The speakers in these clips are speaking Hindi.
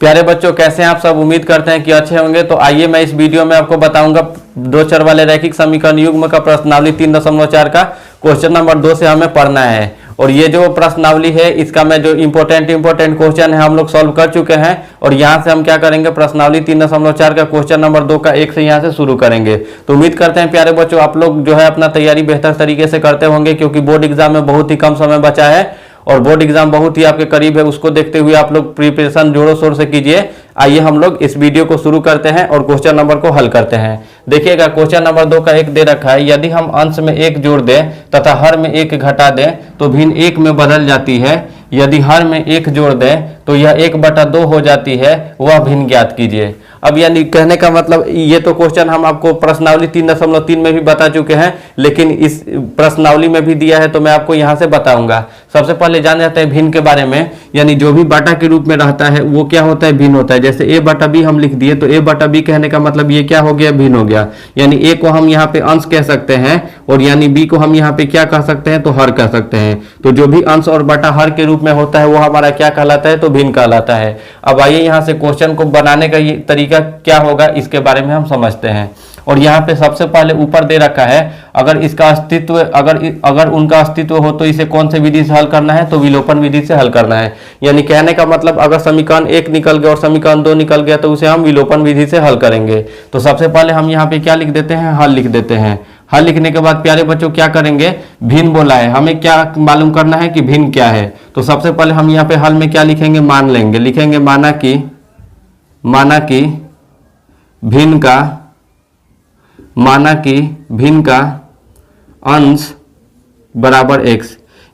प्यारे बच्चों, कैसे हैं आप सब? उम्मीद करते हैं कि अच्छे होंगे। तो आइए मैं इस वीडियो में आपको बताऊंगा दो चर वाले रैखिक समीकरण युग्म का प्रश्नावली 3.4 का क्वेश्चन नंबर 2 से हमें पढ़ना है। और ये जो प्रश्नावली है इसका मैं जो इंपॉर्टेंट क्वेश्चन है हम लोग सॉल्व कर चुके हैं। और यहाँ से हम क्या करेंगे, प्रश्नावली 3.4 का क्वेश्चन नंबर 2 का 1 से यहाँ से शुरू करेंगे। तो उम्मीद करते हैं प्यारे बच्चों आप लोग जो है अपना तैयारी बेहतर तरीके से करते होंगे, क्योंकि बोर्ड एग्जाम में बहुत ही कम समय बचा है और बोर्ड एग्जाम बहुत ही आपके करीब है। उसको देखते हुए आप लोग प्रिपरेशन जोरों शोर से कीजिए। आइए हम लोग इस वीडियो को शुरू करते हैं और क्वेश्चन नंबर को हल करते हैं। देखिएगा, क्वेश्चन नंबर 2 का 1 दे रखा है। यदि हम अंश में 1 जोड़ दें तथा हर में 1 घटा दें तो भिन्न 1 में बदल जाती है। यदि हर में 1 जोड़ दें तो यह 1/2 हो जाती है, वह भिन्न ज्ञात कीजिए। अब यानी कहने का मतलब ये तो क्वेश्चन हम आपको प्रश्नावली 3.3 में भी बता चुके हैं, लेकिन इस प्रश्नावली में भी दिया है तो मैं आपको यहाँ से बताऊंगा। सबसे पहले जान जाते हैं भिन्न के बारे में। यानी जो भी बाटा के रूप में रहता है वो क्या होता है, भिन्न होता है। जैसे a/b हम लिख दिए तो a/b कहने का मतलब ये क्या हो गया, भिन्न हो गया। यानी a को हम यहाँ पे अंश कह सकते हैं और यानी b को हम यहाँ पे क्या कह सकते हैं, तो हर कह सकते हैं। तो जो भी अंश और बटा हर के रूप में होता है वो हमारा क्या कहलाता है, तो भिन्न कहलाता है। अब आइए यहाँ से क्वेश्चन को बनाने का ये तरीका क्या होगा इसके बारे में हम समझते हैं। और यहाँ पे सबसे पहले ऊपर दे रखा है, अगर इसका अस्तित्व अगर उनका अस्तित्व हो तो इसे कौन से विधि से हल करना है, तो विलोपन विधि से हल करना है। यानी कहने का मतलब अगर समीकरण 1 निकल गया और समीकरण 2 निकल गया तो उसे हम विलोपन विधि से हल करेंगे। तो सबसे पहले हम यहाँ पे क्या लिख देते हैं, हल लिख देते हैं। हल लिखने के बाद प्यारे बच्चों क्या करेंगे, भिन्न बोला है, हमें क्या मालूम करना है कि भिन्न क्या है। तो सबसे पहले हम यहाँ पे हल में क्या लिखेंगे, मान लेंगे। लिखेंगे माना कि भिन्न का अंश बराबर x।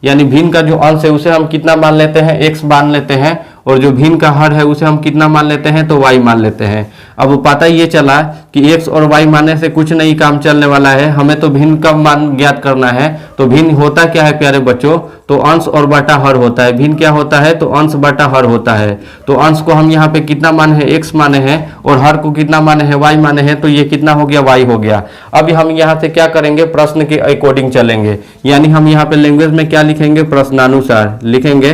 यानी भिन्न का जो अंश है उसे हम कितना मान लेते हैं, x मान लेते हैं। और जो भिन्न का हर है उसे हम कितना मान लेते हैं, तो y मान लेते हैं। अब पता ये चला कि x और y मानने से कुछ नहीं काम चलने वाला है, हमें तो भिन्न का मान ज्ञात करना है। तो भिन्न होता क्या है प्यारे बच्चों, तो अंश और बटा हर होता है। भिन्न क्या होता है, तो अंश बटा हर होता है। तो अंश को हम यहाँ पे कितना माने हैं, x माने हैं, और हर को कितना माने हैं, y माने हैं। तो ये कितना हो गया, y हो गया। अब हम यहाँ से क्या करेंगे, प्रश्न के अकॉर्डिंग चलेंगे। यानी हम यहाँ पे लैंग्वेज में क्या लिखेंगे, प्रश्नानुसार लिखेंगे।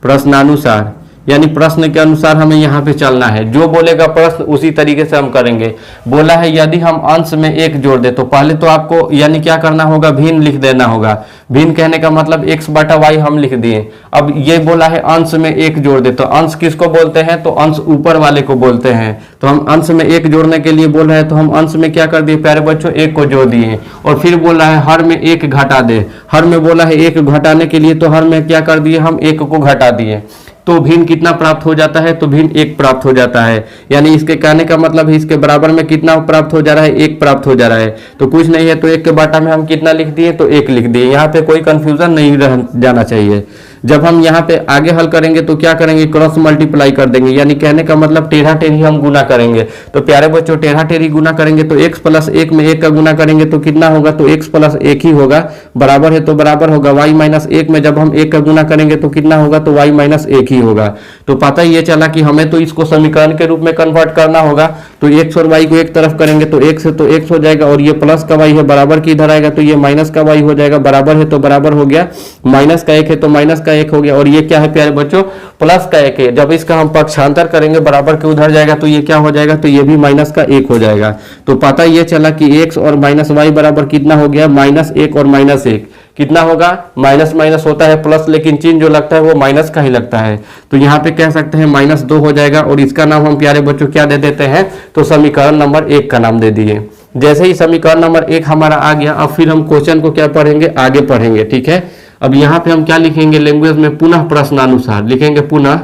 प्रश्नानुसार यानी प्रश्न के अनुसार हमें यहाँ पे चलना है। जो बोलेगा प्रश्न उसी तरीके से हम करेंगे। बोला है यदि हम अंश में 1 जोड़ दे तो पहले तो आपको यानी क्या करना होगा, भिन्न लिख देना होगा। भिन्न कहने का मतलब x/y हम लिख दिए। अब ये बोला है अंश में 1 जोड़ दे, तो अंश किसको बोलते हैं, तो अंश ऊपर वाले को बोलते हैं। तो हम अंश में 1 जोड़ने के लिए बोल रहे हैं तो हम अंश में क्या कर दिए प्यारे बच्चों, 1 को जोड़ दिए। और फिर बोला है हर में 1 घटा दे। हर में बोला है 1 घटाने के लिए, तो हर में क्या कर दिए, हम 1 को घटा दिए। तो भिन्न कितना प्राप्त हो जाता है, तो भिन्न 1 प्राप्त हो जाता है। यानी इसके कहने का मतलब है इसके बराबर में कितना प्राप्त हो जा रहा है, 1 प्राप्त हो जा रहा है। तो कुछ नहीं है तो 1 के बाटा में हम कितना लिख दिए, तो 1 लिख दिए। यहाँ पे कोई कंफ्यूजन नहीं रह जाना चाहिए। जब हम यहाँ पे आगे हल करेंगे तो क्या करेंगे, क्रॉस मल्टीप्लाई कर देंगे। यानी कहने का मतलब टेढ़ा टेढ़ी हम गुना करेंगे। तो प्यारे बच्चों टेढ़ा टेढ़ी गुना करेंगे तो x + 1 में 1 का गुना करेंगे तो कितना होगा, तो x + 1 ही होगा। बराबर है तो बराबर होगा। y - 1 में जब हम 1 का गुना करेंगे तो कितना होगा, तो y - 1 ही होगा। तो पता ये चला कि हमें तो इसको समीकरण के रूप में कन्वर्ट करना होगा। तो x और y को एक तरफ करेंगे तो x है तो x हो जाएगा, और ये प्लस का y है बराबर की इधर आएगा तो ये माइनस का y हो जाएगा। बराबर है तो बराबर हो गया, माइनस का 1 है तो माइनस का 1 हो गया। और ये क्या है प्यारे बच्चों, प्लस का 1 है। जब इसका हम पक्षांतर करेंगे बराबर के उधर जाएगा तो ये क्या हो जाएगा, तो ये भी माइनस का 1 हो जाएगा। तो पता ये चला कि x और -y बराबर कितना हो गया, -1 और -1 कितना होगा, माइनस माइनस होता है प्लस, लेकिन चिन्ह जो लगता है वो माइनस का ही लगता है। तो यहाँ पे कह सकते हैं -2 हो जाएगा। और इसका नाम हम प्यारे बच्चों क्या दे देते हैं, तो समीकरण नंबर 1 का नाम दे दिए। जैसे ही समीकरण नंबर 1 हमारा आ गया, अब फिर हम क्वेश्चन को क्या पढ़ेंगे, आगे पढ़ेंगे। ठीक है, अब यहाँ पे हम क्या लिखेंगे, लैंग्वेज में पुनः प्रश्नानुसार लिखेंगे। पुनः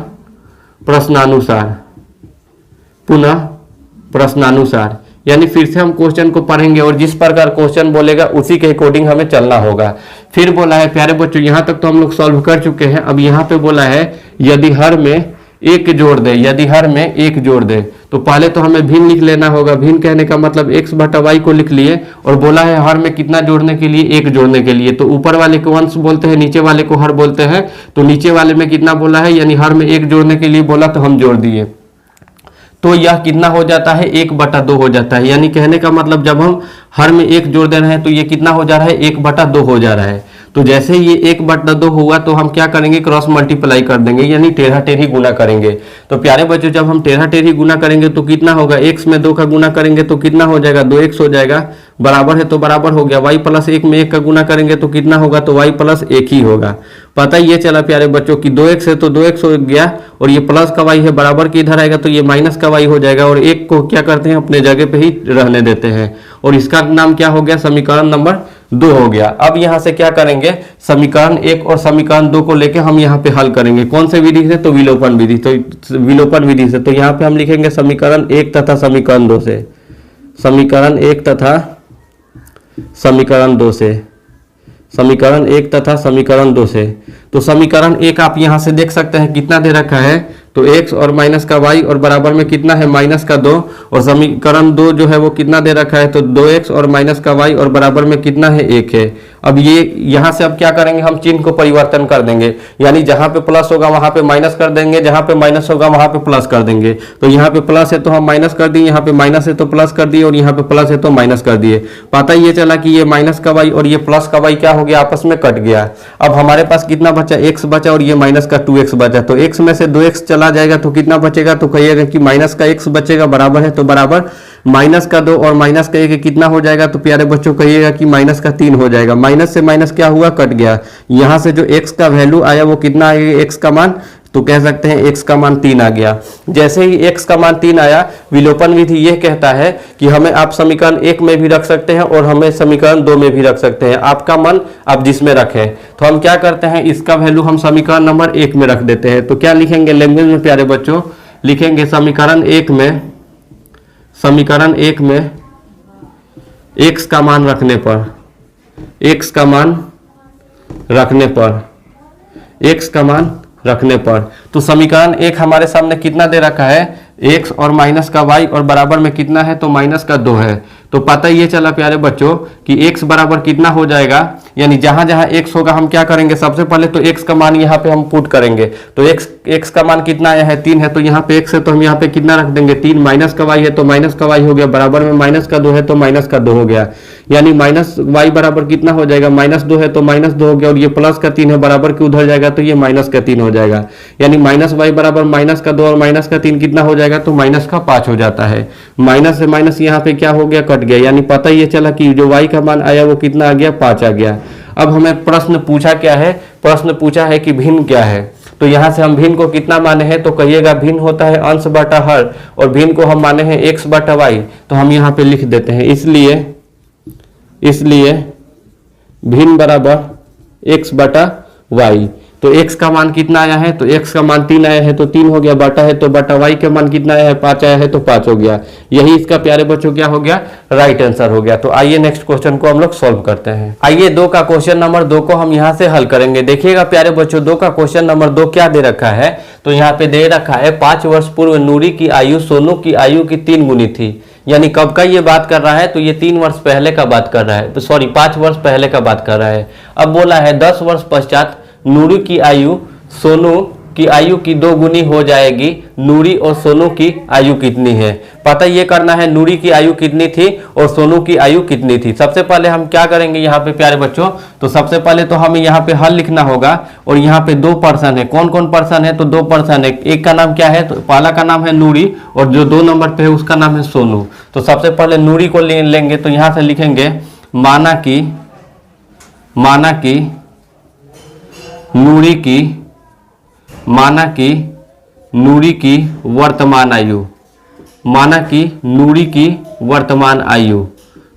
प्रश्नानुसार यानी फिर से हम क्वेश्चन को पढ़ेंगे और जिस प्रकार क्वेश्चन बोलेगा उसी के अकॉर्डिंग हमें चलना होगा। फिर बोला है प्यारे बच्चों, यहाँ तक तो हम लोग सॉल्व कर चुके हैं। अब यहाँ पे बोला है यदि हर में 1 जोड़ दे। यदि हर में 1 जोड़ दे तो पहले तो हमें भिन्न लिख लेना होगा। भिन्न कहने का मतलब x/y को लिख लिए। और बोला है हर में कितना जोड़ने के लिए, 1 जोड़ने के लिए। तो ऊपर वाले को अंश बोलते हैं, नीचे वाले को हर बोलते हैं। तो नीचे वाले में कितना बोला है, यानी हर में 1 जोड़ने के लिए बोला तो हम जोड़ दिए। तो यह कितना हो जाता है, 1/2 हो जाता है। यानी कहने का मतलब जब हम हर में 1 जोड़ दे रहे हैं तो ये कितना हो जा रहा है, 1/2 हो जा रहा है। तो जैसे ये 1/2 होगा तो हम क्या करेंगे, क्रॉस मल्टीप्लाई कर देंगे, यानी टेढ़ा टेढ़ी गुना करेंगे। तो प्यारे बच्चों जब हम टेढ़ा टेढ़ी गुना करेंगे तो कितना होगा, x में 2 का गुना करेंगे तो कितना हो जाएगा, 2x हो जाएगा, बराबर है तो बराबर हो गया। y + 1 में 1 का गुना करेंगे तो कितना होगा, तो y + 1 ही होगा। पता ये चला प्यारे बच्चों कि 2x है तो 2x हो गया, और ये प्लस का y है बराबर के इधर आएगा तो ये माइनस का y हो जाएगा, और 1 को क्या करते हैं, अपने जगह पे ही रहने देते हैं, और इसका नाम क्या हो गया, समीकरण नंबर 2 हो गया। अब यहाँ से क्या करेंगे, समीकरण 1 और समीकरण 2 को लेके हम यहाँ पे हल करेंगे। कौन से विधि से, तो विलोपन विधि। तो विलोपन विधि से, तो यहाँ पे हम लिखेंगे समीकरण 1 तथा समीकरण 2 से, समीकरण 1 तथा समीकरण 2 से, समीकरण 1 तथा समीकरण 2 से। तो समीकरण 1 आप यहाँ से देख सकते हैं कितना दे रखा है, तो x और माइनस का y और बराबर में कितना है, -2, और समीकरण 2 जो है वो कितना दे रखा है, तो 2x और माइनस का y और बराबर में कितना है, 1 है। अब ये यहाँ से अब क्या करेंगे, हम चिन्ह को परिवर्तन कर देंगे, यानी जहाँ पे प्लस होगा वहाँ पे माइनस कर देंगे, जहाँ पे माइनस होगा वहाँ पे प्लस कर देंगे। तो यहाँ पे प्लस है तो हम माइनस कर दिए, यहाँ पे माइनस है तो प्लस कर दिए, और यहाँ पे प्लस है तो माइनस कर दिए। पता ये चला कि ये माइनस का y और ये प्लस का y क्या हो गया, आपस में कट गया। अब हमारे पास कितना बचा, x बचा, और ये माइनस का 2x बचा। तो x में से 2x चला जाएगा तो कितना बचेगा, तो कहिएगा कि माइनस का x बचेगा, बराबर है तो बराबर माइनस का 2 और माइनस का 1 कितना हो जाएगा, तो प्यारे बच्चों कहिएगा कि माइनस का 3 हो जाएगा। माइनस से माइनस क्या हुआ, कट गया। यहाँ से जो x का वैल्यू आया वो कितना आएगा, x का मान, तो कह सकते हैं x का मान 3 आ गया। जैसे ही x का मान 3 आया, विलोपन विधि यह कहता है कि हमें आप समीकरण 1 में भी रख सकते हैं और हमें समीकरण 2 में भी रख सकते हैं, आपका मन आप जिसमें रखें। तो हम क्या करते हैं, इसका वैल्यू हम समीकरण नंबर 1 में रख देते हैं। तो क्या लिखेंगे लैंग्वेज में प्यारे बच्चों, लिखेंगे समीकरण 1 में, समीकरण 1 में x का मान रखने पर, x का मान रखने पर, x का मान रखने पर, तो समीकरण 1 हमारे सामने कितना दे रखा है, x और माइनस का y और बराबर में कितना है, तो -2 है। तो पता ये चला प्यारे बच्चों कि x बराबर कितना हो जाएगा, यानी जहां जहां x होगा हम क्या करेंगे, सबसे पहले तो x का मान यहाँ पे हम पुट करेंगे। तो x का मान कितना आया है, 3 है, तो यहाँ पे x है तो हम यहाँ पे कितना रख देंगे, 3। माइनस का y है तो माइनस का y हो गया, बराबर में -2 है तो -2 हो गया, यानी -y बराबर कितना हो जाएगा, -2 है तो -2 हो गया, और ये प्लस का 3 है, बराबर के उधर जाएगा तो ये -3 हो जाएगा, यानी -y बराबर -2 और -3 कितना हो जाएगा, तो -5 हो जाता है। माइनस से माइनस यहाँ पे क्या हो गया, कट गया, यानी पता ये चला कि जो y का मान आया वो कितना आ गया, 5 आ गया। अब हमें प्रश्न पूछा क्या है, प्रश्न पूछा है कि भिन्न क्या है। तो यहाँ से हम भिन्न को कितना माने हैं, तो कहिएगा भिन्न होता है अंश बटा हर, और भिन्न को हम माने हैं x बटा y। तो हम यहाँ पे लिख देते हैं, इसलिए भिन्न बराबर x बटा y। तो x का मान कितना आया है, तो x का मान 3 आया है तो 3 हो गया, बटा है तो बटा, y का मान कितना आया है, 5 आया है तो 5 हो गया। यही इसका प्यारे बच्चों क्या हो गया, राइट आंसर हो गया। तो आइए नेक्स्ट क्वेश्चन को हम लोग सॉल्व करते हैं। आइए 2 का क्वेश्चन नंबर 2 को हम यहाँ से हल करेंगे। देखिएगा प्यारे बच्चों, 2 का क्वेश्चन नंबर 2 क्या दे रखा है, तो यहाँ पे दे रखा है 5 वर्ष पूर्व नूरी की आयु सोनू की आयु की 3 गुनी थी। यानी कब का ये बात कर रहा है, तो ये 3 वर्ष पहले का बात कर रहा है, तो सॉरी 5 वर्ष पहले का बात कर रहा है। अब बोला है 10 वर्ष पश्चात नूरी की आयु सोनू की आयु की 2 गुनी हो जाएगी, नूरी और सोनू की आयु कितनी है। पता ये करना है नूरी की आयु कितनी थी और सोनू की आयु कितनी थी। सबसे पहले हम क्या करेंगे यहाँ पे प्यारे बच्चों, तो सबसे पहले तो हमें यहाँ पे हल लिखना होगा, और यहाँ पे 2 पर्सन है। कौन कौन पर्सन है, तो 2 पर्सन है। एक का नाम क्या है, तो पहला का नाम है नूरी, और जो 2 नंबर पे है उसका नाम है सोनू। तो सबसे पहले नूरी को लेंगे, तो यहाँ से लिखेंगे माना नूरी की वर्तमान आयु, माना कि नूरी की वर्तमान आयु।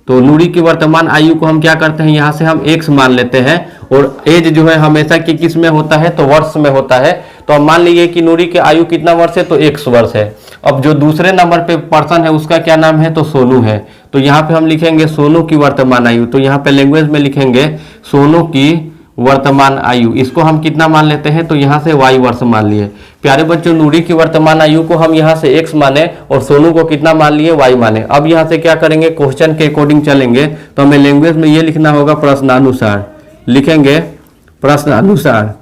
तो नूरी की वर्तमान आयु को हम क्या करते हैं, यहाँ से हम x मान लेते हैं, और एज जो है हमेशा कि किस में होता है, तो वर्ष में होता है। तो हम मान लीजिए कि नूरी की आयु कितना वर्ष है, तो 1 वर्ष है। अब जो दूसरे नंबर पे पर्सन है उसका क्या नाम है, तो सोनू है। तो यहाँ पे हम लिखेंगे सोनू की वर्तमान आयु। तो यहाँ पे लैंग्वेज में लिखेंगे सोनू की वर्तमान आयु। इसको हम कितना मान लेते हैं, तो यहाँ से y वर्ष मान लिए। प्यारे बच्चों, नूरी की वर्तमान आयु को हम यहाँ से x माने और सोनू को कितना मान लिए, y माने। अब यहाँ से क्या करेंगे, क्वेश्चन के अकॉर्डिंग चलेंगे। तो हमें लैंग्वेज में ये लिखना होगा प्रश्नानुसार, लिखेंगे प्रश्नानुसार,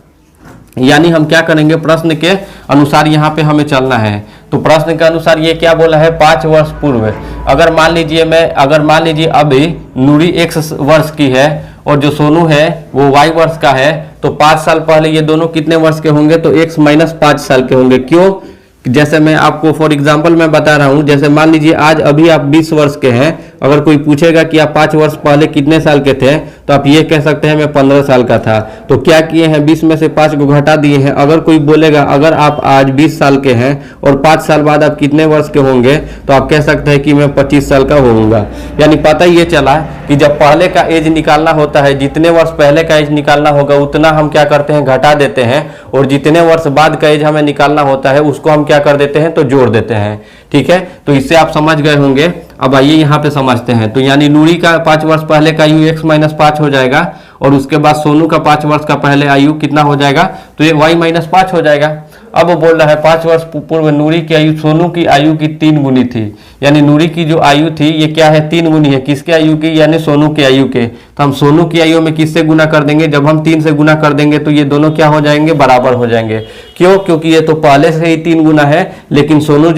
यानी हम क्या करेंगे, प्रश्न के अनुसार यहाँ पे हमें चलना है। तो प्रश्न के अनुसार ये क्या बोला है, 5 वर्ष पूर्व। अगर मान लीजिए अभी नूरी 1 वर्ष की है और जो सोनू है वो y वर्ष का है, तो 5 साल पहले ये दोनों कितने वर्ष के होंगे, तो x माइनस 5 साल के होंगे। क्यों, जैसे मैं आपको फॉर एग्जांपल मैं बता रहा हूं, जैसे मान लीजिए आज अभी आप 20 वर्ष के हैं, अगर कोई पूछेगा कि आप 5 वर्ष पहले कितने साल के थे, तो आप ये कह सकते हैं मैं 15 साल का था। तो क्या किए हैं, 20 में से 5 को घटा दिए हैं। अगर कोई बोलेगा अगर आप आज 20 साल के हैं और 5 साल बाद आप कितने वर्ष के होंगे, तो आप कह सकते हैं कि मैं 25 साल का होऊंगा। यानी पता ये चला कि जब पहले का एज निकालना होता है, जितने वर्ष पहले का एज निकालना होगा उतना हम क्या करते हैं, घटा देते हैं, और जितने वर्ष बाद का एज हमें निकालना होता है उसको हम क्या कर देते हैं, तो जोड़ देते हैं। ठीक है, तो इससे आप समझ गए होंगे। अब आइए यहाँ पे समझते हैं। तो यानी नूरी का 5 वर्ष पहले का आयु x माइनस 5 हो जाएगा, और उसके बाद सोनू का 5 वर्ष का पहले आयु कितना हो जाएगा, तो ये y माइनस 5 हो जाएगा। अब वो बोल रहा है 5 वर्ष पूर्व नूरी की आयु सोनू की आयु की 3 गुनी थी। यानी नूरी की जो आयु थी ये क्या है, 3 गुनी है। किसके आयु की, यानी सोनू की आयु के। तो हम सोनू की आयु में किससे गुना कर देंगे, जब हम 3 से गुना कर देंगे तो ये दोनों क्या हो जाएंगे, बराबर हो जाएंगे। क्यों, क्योंकि ये तो पहले से ही 3 गुना है, लेकिन सोनू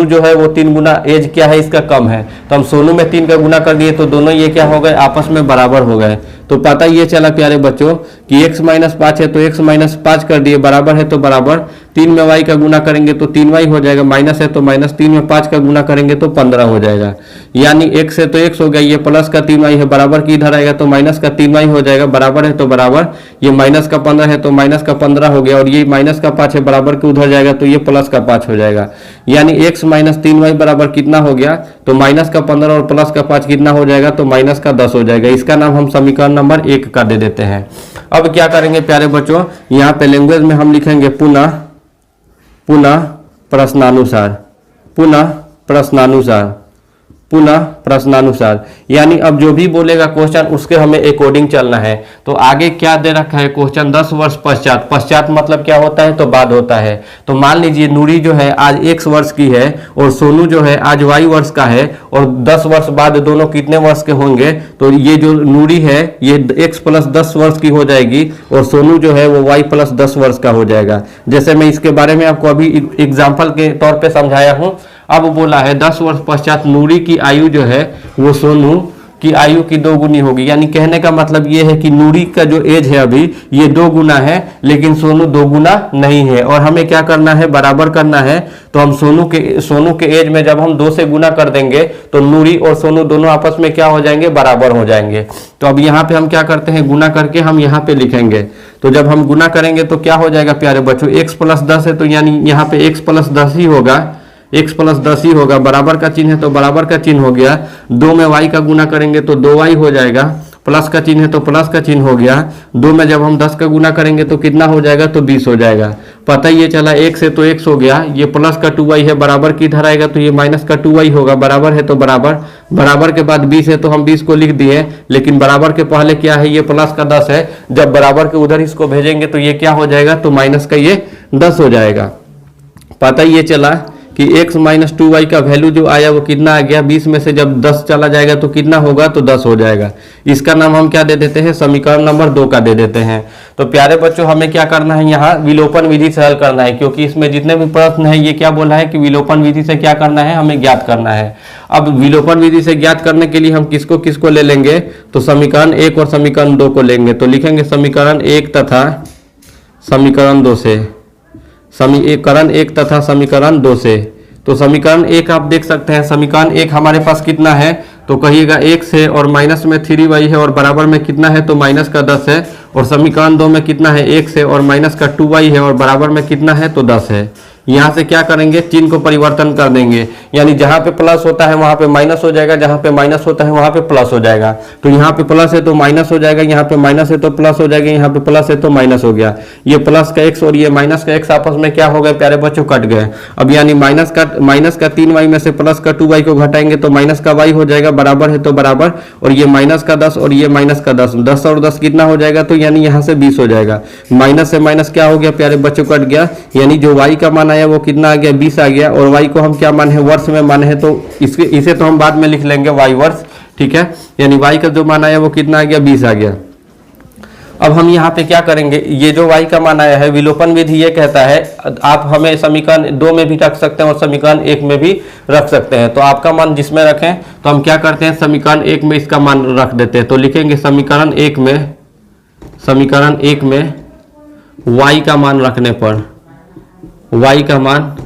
जो है वो 3 गुना एज क्या है इसका कम है। तो हम सोनू में 3 का गुना कर दिए तो दोनों ये क्या हो गए, आपस में बराबर हो गए। तो पता ये चला प्यारे बच्चों कि x माइनस 5 है तो x माइनस 5 कर दिए, बराबर है तो बराबर, 3 में y का गुना करेंगे तो 3y हो जाएगा, माइनस है तो माइनस, 3 में 5 का गुना करेंगे तो 15 हो जाएगा। यानी x है तो x हो गया, ये प्लस का 3y है, बराबर की इधर आएगा तो माइनस का 3y हो जाएगा, बराबर है तो बराबर, ये माइनस का 15 है तो माइनस का 15 हो गया, और ये माइनस का 5 है, बराबर के उधर जाएगा तो ये प्लस का 5 हो जाएगा। यानी x माइनस 3y बराबर कितना हो गया, तो माइनस का 15 और प्लस का 5 कितना हो जाएगा, तो माइनस का 10 हो जाएगा। इसका नाम हम समीकरण नंबर 1 का दे देते हैं। अब क्या करेंगे प्यारे बच्चों, यहाँ पे लैंग्वेज में हम लिखेंगे पुनः प्रश्नानुसार, पुनः प्रश्नानुसार, पुनः प्रश्नानुसार। यानी अब जो भी बोलेगा क्वेश्चन उसके हमें अकॉर्डिंग चलना है। तो आगे क्या दे रखा है क्वेश्चन, 10 वर्ष पश्चात। पश्चात मतलब क्या होता है, तो बाद होता है। तो मान लीजिए नूरी जो है आज x वर्ष की है और सोनू जो है आज y वर्ष का है, और 10 वर्ष बाद दोनों कितने वर्ष के होंगे, तो ये जो नूरी है ये x प्लस 10 वर्ष की हो जाएगी, और सोनू जो है वो y प्लस 10 वर्ष का हो जाएगा। जैसे मैं इसके बारे में आपको अभी एग्जाम्पल के तौर पर समझाया हूँ। अब बोला है 10 वर्ष पश्चात नूरी की आयु जो है वो सोनू की आयु की 2 गुनी होगी। यानी कहने का मतलब ये है कि नूरी का जो एज है अभी ये 2 गुना है, लेकिन सोनू 2 गुना नहीं है, और हमें क्या करना है, बराबर करना है। तो हम सोनू के एज में जब हम 2 से गुना कर देंगे तो नूरी और सोनू दोनों आपस में क्या हो जाएंगे, बराबर हो जाएंगे। तो अब यहाँ पे हम क्या करते हैं, गुना करके हम यहाँ पे लिखेंगे। तो जब हम गुना करेंगे तो क्या हो जाएगा प्यारे बच्चों, x प्लस 10 है तो यानी यहाँ पे x प्लस 10 ही होगा, x प्लस 10 ही होगा, बराबर का चिन्ह है तो बराबर का चिन्ह हो गया। 2 में y का गुना करेंगे तो 2y हो जाएगा, प्लस का चिन्ह है तो प्लस का चिन्ह हो गया। 2 में जब हम 10 का गुना करेंगे तो कितना हो जाएगा, तो 20 हो जाएगा। पता ये चला x है तो x हो गया, ये प्लस का 2y है, बराबर की इधर आएगा तो ये माइनस का 2y होगा, बराबर है तो बराबर, बराबर के बाद 20 है तो हम 20 को लिख दिए, लेकिन बराबर के पहले क्या है, ये प्लस का 10 है। जब बराबर के उधर इसको भेजेंगे तो ये क्या हो जाएगा, तो माइनस का ये 10 हो जाएगा। पता ये चला कि x माइनस 2y का वैल्यू जो आया वो कितना आ गया, 20 में से जब 10 चला जाएगा तो कितना होगा, तो 10 हो जाएगा। इसका नाम हम क्या दे देते हैं, समीकरण नंबर 2 का दे देते हैं। तो प्यारे बच्चों हमें क्या करना है, यहाँ विलोपन विधि से हल करना है, क्योंकि इसमें जितने भी प्रश्न है ये क्या बोला है कि विलोपन विधि से क्या करना है, हमें ज्ञात करना है। अब विलोपन विधि से ज्ञात करने के लिए हम किसको किसको ले लेंगे, तो समीकरण 1 और समीकरण 2 को लेंगे। तो लिखेंगे समीकरण 1 तथा समीकरण 2 से, समीकरण 1 तथा समीकरण 2 से। तो समीकरण 1 आप देख सकते हैं, समीकरण 1 हमारे पास कितना है, तो कहिएगा x है और माइनस में 3y है और बराबर में कितना है, तो माइनस का 10 है। और समीकरण 2 में कितना है, x है और माइनस का 2y है और बराबर में कितना है, तो 10 है। यहाँ से क्या करेंगे, चिन्ह को परिवर्तन कर देंगे, यानी जहाँ पे प्लस होता है वहाँ पे माइनस हो जाएगा, जहाँ पे माइनस होता है वहाँ पे प्लस हो जाएगा। तो यहाँ पे प्लस है तो माइनस हो जाएगा, यहाँ पे माइनस है तो प्लस हो जाएगा, यहाँ पे प्लस है तो माइनस हो गया। ये प्लस का x और ये माइनस का x आपस में क्या हो गए प्यारे बच्चों, कट गए। अब यानी माइनस का 3y में से प्लस का 2y को घटाएंगे तो माइनस का y हो जाएगा, बराबर है तो बराबर, और ये माइनस का 10 और ये माइनस का 10, 10 और 10 कितना हो जाएगा, तो यानी यहाँ से 20 हो जाएगा। माइनस से माइनस क्या हो गया प्यारे बच्चों, कट गया। यानी जो y का मान आया वो कितना आ गया, 20 आ गया, और y को हम क्या मान है, वर्ष में मान है, तो इसे तो हम बाद में लिख लेंगे y वर्ष, ठीक है। यानी y का जो मान आया वो कितना आ गया, 20 आ गया। अब हम यहाँ पे क्या करेंगे, ये जो y का मान आया है विलोपन विधि ये कहता है आप हमें समीकरण 2 में भी रख सकते हैं और समीकरण 1 में भी रख सकते हैं। तो आपका मान जिसमें रखें तो हम क्या करते हैं, समीकरण 1 में इसका मान रख देते हैं। तो लिखेंगे समीकरण 1 में y का मान रखने पर, y का मान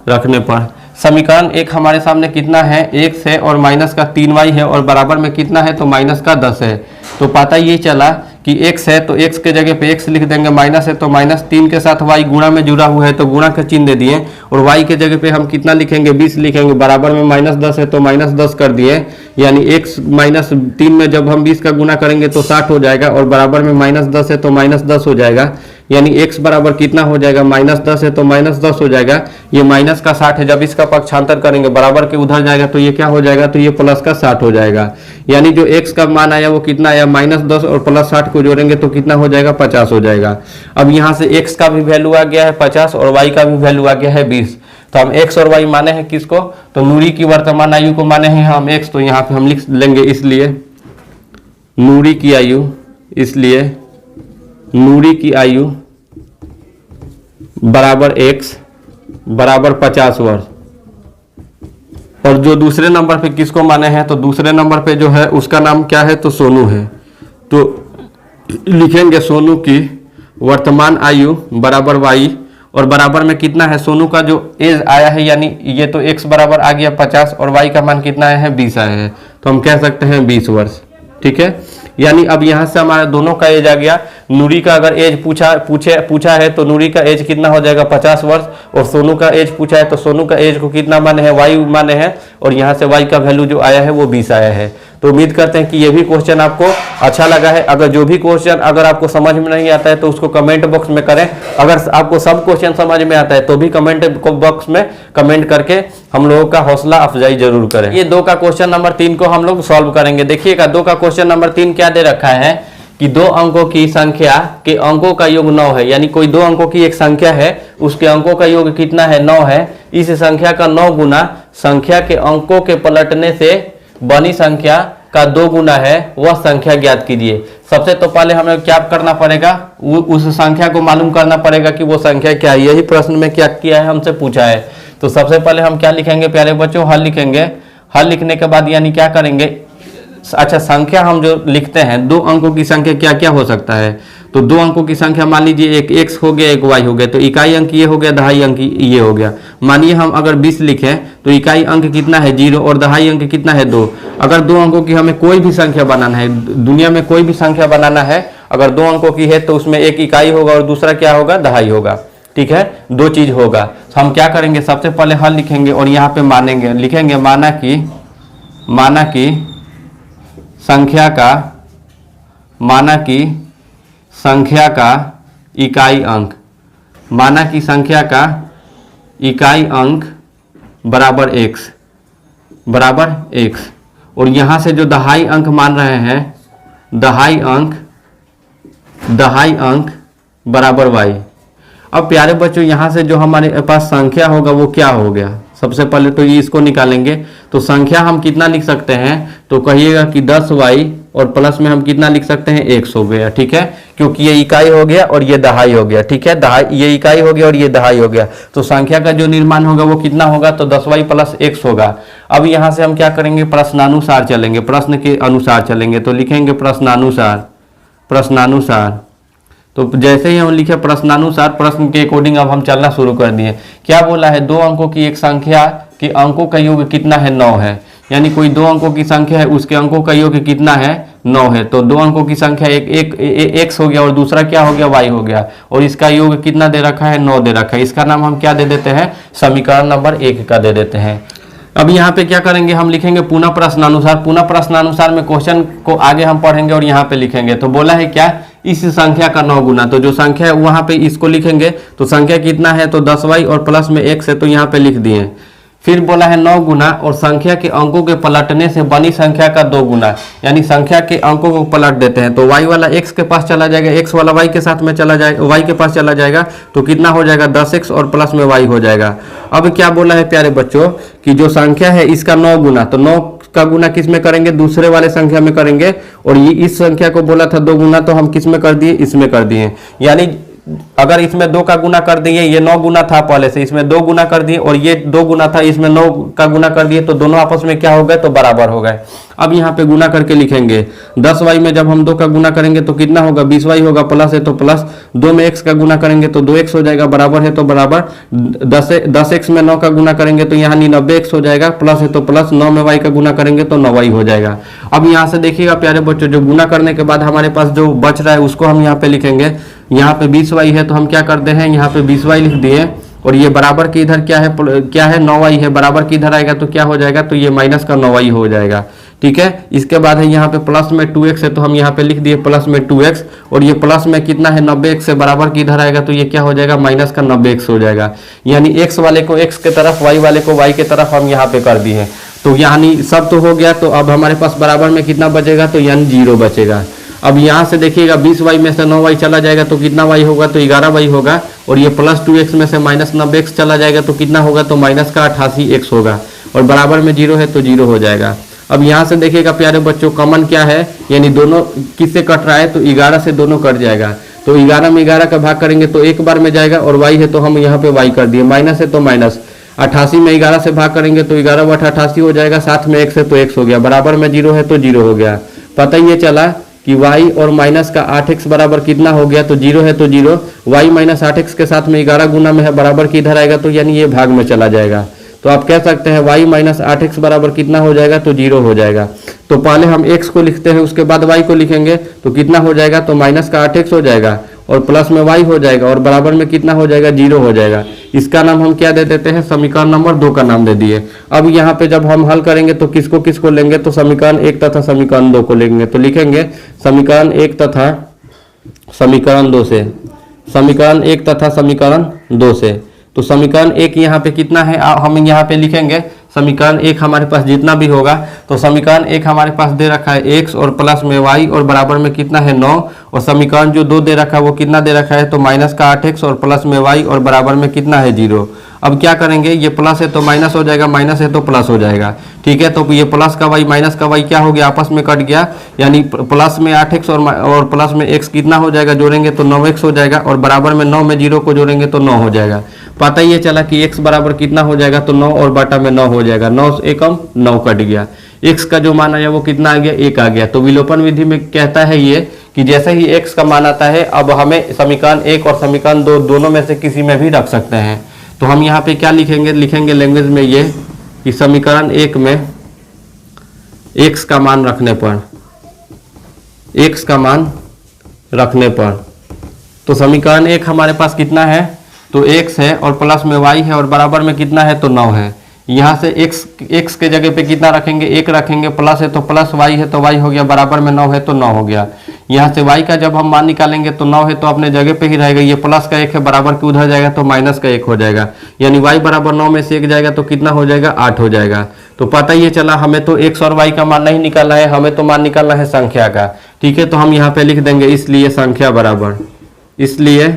रखने पर समीकरण 1 हमारे सामने कितना है, x है और माइनस का 3y है और बराबर में कितना है तो माइनस का 10 है। तो पता ये चला कि x है तो x के जगह पे x लिख देंगे, माइनस है तो माइनस 3 के साथ y गुणा में जुड़ा हुआ है तो गुणा का चिन्ह दे दिए, और y के जगह पे हम कितना लिखेंगे 20 लिखेंगे, बराबर में माइनस 10 है तो माइनस 10 कर दिए, यानी x माइनस 3 में जब हम 20 का गुना करेंगे तो 60 हो जाएगा और बराबर में माइनस 10 है तो माइनस 10 हो जाएगा, यानी x बराबर कितना हो जाएगा माइनस 10 है तो माइनस 10 हो जाएगा। ये माइनस का 60 है, जब इसका पक्षांतर करेंगे बराबर के उधर जाएगा तो ये क्या हो जाएगा, तो ये प्लस का 60 हो जाएगा। यानी जो x का मान आया वो कितना आया माइनस 10 और प्लस 60 को जोड़ेंगे तो कितना हो जाएगा 50 हो जाएगा। अब यहाँ से x का भी वैल्यू आ गया है 50 और y का भी वैल्यू आ गया है 20। तो हम x और y माने हैं किसको, तो नूरी की वर्तमान आयु को माने हैं हम x, तो यहाँ पे हम लिख लेंगे इसलिए नूरी की आयु, इसलिए नूरी की आयु बराबर x बराबर 50 वर्ष। और जो दूसरे नंबर पे किसको माने हैं, तो दूसरे नंबर पे जो है उसका नाम क्या है, तो सोनू है। तो लिखेंगे सोनू की वर्तमान आयु बराबर y और बराबर में कितना है, सोनू का जो एज आया है यानी ये तो x बराबर आ गया 50 और y का मान कितना आया है 20 आया है, तो हम कह सकते हैं 20 वर्ष। ठीक है, यानी अब यहाँ से हमारा दोनों का एज आ गया। नूरी का अगर एज पूछा है तो नूरी का एज कितना हो जाएगा 50 वर्ष, और सोनू का एज पूछा है तो सोनू का एज को कितना माने हैं y माने हैं, और यहाँ से y का वैल्यू जो आया है वो 20 आया है। तो उम्मीद करते हैं कि ये भी क्वेश्चन आपको अच्छा लगा है। अगर जो भी क्वेश्चन अगर आपको समझ में नहीं आता है तो उसको कमेंट बॉक्स में करें, अगर आपको सब क्वेश्चन समझ में आता है तो भी कमेंट बॉक्स में कमेंट करके हम लोगों का हौसला अफजाई जरूर करें। ये 2 का क्वेश्चन नंबर 3 को हम लोग सॉल्व करेंगे। देखिएगा 2 का क्वेश्चन नंबर 3 क्या दे रखा है कि 2 अंकों की संख्या के अंकों का योग 9 है, यानी कोई 2 अंकों की एक संख्या है उसके अंकों का योग कितना है 9 है। इस संख्या का 9 गुना संख्या के अंकों के पलटने से बनी संख्या का 2 गुना है वह संख्या ज्ञात कीजिए। सबसे तो पहले हमें क्या करना पड़ेगा, उस संख्या को मालूम करना पड़ेगा कि वो संख्या क्या है। यही प्रश्न में क्या किया है, हमसे पूछा है। तो सबसे पहले हम क्या लिखेंगे प्यारे बच्चों, हल लिखेंगे। हल लिखने के बाद यानी क्या करेंगे, अच्छा संख्या हम जो लिखते हैं 2 अंकों की संख्या क्या क्या हो सकता है, तो 2 अंकों की संख्या मान लीजिए एक x हो गया एक y हो गया, तो इकाई अंक ये हो गया, दहाई अंक ये हो गया। मानिए हम अगर 20 लिखें तो इकाई अंक कितना है 0 और दहाई अंक कितना है 2। अगर 2 अंकों की हमें कोई भी संख्या बनाना है, दुनिया में कोई भी संख्या बनाना है, अगर 2 अंकों की है तो उसमें एक इकाई होगा और दूसरा क्या होगा, दहाई होगा। ठीक है, 2 चीज होगा। तो हम क्या करेंगे, सबसे पहले हल लिखेंगे और यहाँ पे मानेंगे, लिखेंगे माना कि संख्या का इकाई अंक, माना कि संख्या का इकाई अंक बराबर x, और यहाँ से जो दहाई अंक मान रहे हैं दहाई अंक बराबर y। अब प्यारे बच्चों यहाँ से जो हमारे पास संख्या होगा वो क्या हो गया, सबसे पहले तो ये इसको निकालेंगे। तो संख्या हम कितना लिख सकते हैं, तो कहिएगा कि 10y और प्लस में हम कितना लिख सकते हैं x हो गया। ठीक है, क्योंकि ये इकाई हो गया और ये दहाई हो गया। ठीक है, ये इकाई हो गया और ये दहाई हो गया, तो संख्या का जो निर्माण होगा वो कितना होगा, तो 10y प्लस x होगा। अब यहाँ से हम क्या करेंगे, प्रश्नानुसार चलेंगे, प्रश्न के अनुसार चलेंगे। तो लिखेंगे प्रश्नानुसार। तो जैसे ही हम लिखे प्रश्नानुसार, प्रश्न के अकॉर्डिंग अब हम चलना शुरू कर दिए। क्या बोला है, 2 अंकों की एक संख्या के अंकों का योग कितना है 9 है, यानी कोई 2 अंकों की संख्या है उसके अंकों का योग कितना है 9 है। तो 2 अंकों की संख्या एक x हो गया और दूसरा क्या हो गया y हो गया, और इसका योग कितना दे रखा है 9 दे रखा है। इसका नाम हम क्या दे देते हैं, समीकरण नंबर 1 का दे देते हैं। अब यहाँ पे क्या करेंगे, हम लिखेंगे पुनः प्रश्नानुसार। पुनः प्रश्नानुसार में क्वेश्चन को आगे हम पढ़ेंगे और यहाँ पे लिखेंगे। तो बोला है क्या, इस संख्या का 9 गुना, तो जो संख्या है वहां पे इसको लिखेंगे। तो संख्या कितना है, तो 10y और प्लस में x है, तो यहाँ पे लिख दिए। फिर बोला है 9 गुना और संख्या के अंकों के पलटने से बनी संख्या का 2 गुना, यानी संख्या के अंकों को पलट देते हैं। तो y वाला x के पास चला जाएगा, x वाला y के साथ में चला जाएगा, y के पास चला जाएगा, तो कितना हो जाएगा 10x और प्लस में y हो जाएगा। अब क्या बोला है प्यारे बच्चों कि जो संख्या है इसका 9 गुना, तो 9 का गुना किस में करेंगे, दूसरे वाले संख्या में करेंगे, और ये इस संख्या को बोला था 2 गुना, तो हम किस में कर दिए, इसमें कर दिए। यानी अगर इसमें 2 का गुना कर दिए, ये 9 गुना था पहले से, इसमें 2 गुना कर दिए, और ये 2 गुना था, इसमें 9 का गुना कर दिए, तो दोनों आपस में क्या हो गए, तो बराबर हो गए। अब यहाँ पे गुना करके लिखेंगे 10y में जब हम 2 का गुना करेंगे तो कितना होगा, 20y होगा, प्लस है तो प्लस, 2 में x का गुना करेंगे तो 2x हो जाएगा, बराबर है तो बराबर, 10x में 9 का गुना करेंगे तो यहाँ 90x हो जाएगा, प्लस है तो प्लस, 9 में y का गुना करेंगे तो 9y हो जाएगा। अब यहाँ से देखिएगा प्यारे बच्चों, जो गुना करने के बाद हमारे पास जो बच रहा है उसको हम यहाँ पे लिखेंगे। यहाँ पे 20y है तो हम क्या करते हैं, यहाँ पे 20y लिख दिए, और ये बराबर के इधर क्या है 9y है, बराबर के इधर आएगा तो क्या हो जाएगा, तो ये माइनस का 9y हो जाएगा। ठीक है, इसके बाद है यहाँ पे प्लस में 2x है तो हम यहाँ पे लिख दिए प्लस में 2x, और ये प्लस में कितना है 90x से बराबर के इधर आएगा तो ये क्या हो जाएगा, माइनस का 90x हो जाएगा। यानी x वाले को x के तरफ, y वाले को y के तरफ हम यहाँ पे कर दिए। तो यानी सब तो हो गया, तो अब हमारे पास बराबर में कितना बचेगा, तो यानी 0 बचेगा। अब यहाँ से देखिएगा 20y में से 9y चला जाएगा तो कितना y होगा, तो 11y होगा, और ये प्लस 2x में से माइनस 90x चला जाएगा तो कितना होगा, तो माइनस का 88x होगा, और बराबर में 0 है तो 0 हो जाएगा। अब यहाँ से देखिएगा प्यारे बच्चों, कॉमन क्या है, यानी दोनों किससे कट रहा है, तो 11 से दोनों कट जाएगा, तो 11 में 11 का भाग करेंगे तो एक बार में जाएगा, और y है तो हम यहाँ पे y कर दिए, माइनस है तो माइनस, 88 में 11 से भाग करेंगे तो 11 बटा 88 हो जाएगा, साथ में x है तो x हो गया, बराबर में 0 है तो 0 हो गया। पता ही ये चला कि y और माइनस का 8x बराबर कितना हो गया, तो 0 है तो 0, y माइनस 8x के साथ में 11 गुना में है, बराबर की इधर आएगा तो यानी ये भाग में चला जाएगा। तो आप कह सकते हैं y माइनस 8x बराबर कितना हो जाएगा, तो 0 हो जाएगा। तो पहले हम x को लिखते हैं, उसके बाद y को लिखेंगे, तो कितना हो जाएगा, तो माइनस का 8x हो जाएगा, और प्लस में y हो जाएगा, और बराबर में कितना हो जाएगा, 0 हो जाएगा। इसका नाम हम क्या दे देते हैं, समीकरण नंबर 2 का नाम दे दिए। अब यहाँ पे जब हम हल करेंगे तो किसको किसको लेंगे, तो समीकरण 1 तथा समीकरण 2 को लेंगे। तो लिखेंगे समीकरण 1 तथा समीकरण 2 से, समीकरण 1 तथा समीकरण 2 से। तो समीकरण 1 यहाँ पे कितना है, हम यहाँ पे लिखेंगे समीकरण 1 हमारे पास जितना भी होगा, तो समीकरण 1 हमारे पास दे रखा है x और प्लस में y, और बराबर में कितना है 9, और समीकरण जो 2 दे रखा है वो कितना दे रखा है, तो माइनस का 8x और प्लस में y, और बराबर में कितना है 0। अब क्या करेंगे, ये प्लस है तो माइनस हो जाएगा, माइनस है तो प्लस हो जाएगा। ठीक है, तो ये प्लस का y माइनस का y क्या हो गया, आपस में कट गया, यानी प्लस में 8x और प्लस में x कितना हो जाएगा, जोड़ेंगे तो 9x हो जाएगा, और बराबर में 9 में 0 को जोड़ेंगे तो 9 हो जाएगा। पता ही ये चला कि x बराबर कितना हो जाएगा, तो 9 और बटा में 9 हो जाएगा, 9 एकम 9 कट गया, x का जो मान आया वो कितना आ गया, 1 आ गया। तो विलोपन विधि में कहता है ये कि जैसे ही x का मान आता है, अब हमें समीकरण 1 और समीकरण 2 दोनों में से किसी में भी रख सकते हैं। तो हम यहाँ पे क्या लिखेंगे, लिखेंगे लैंग्वेज में ये कि समीकरण 1 में x का मान रखने पर, x का मान रखने पर, तो समीकरण 1 हमारे पास कितना है, तो x है, और प्लस में y है, और बराबर में कितना है, तो 9 है। यहाँ से x के जगह पे कितना रखेंगे, 1 रखेंगे, प्लस है तो प्लस, y है तो y हो गया, बराबर में 9 है तो 9 हो गया। यहाँ से y का जब हम मान निकालेंगे तो 9 है तो अपने जगह पे ही रहेगा, ये प्लस का 1 है, बराबर के उधर जाएगा तो माइनस का 1 हो जाएगा, यानी y बराबर 9 में से 1 जाएगा तो कितना हो जाएगा, 8 हो जाएगा। तो पता ही चला हमें तो x और y का मान नहीं निकालना है, हमें तो मान निकालना है संख्या का। ठीक है, तो हम यहाँ पे लिख देंगे इसलिए संख्या बराबर, इसलिए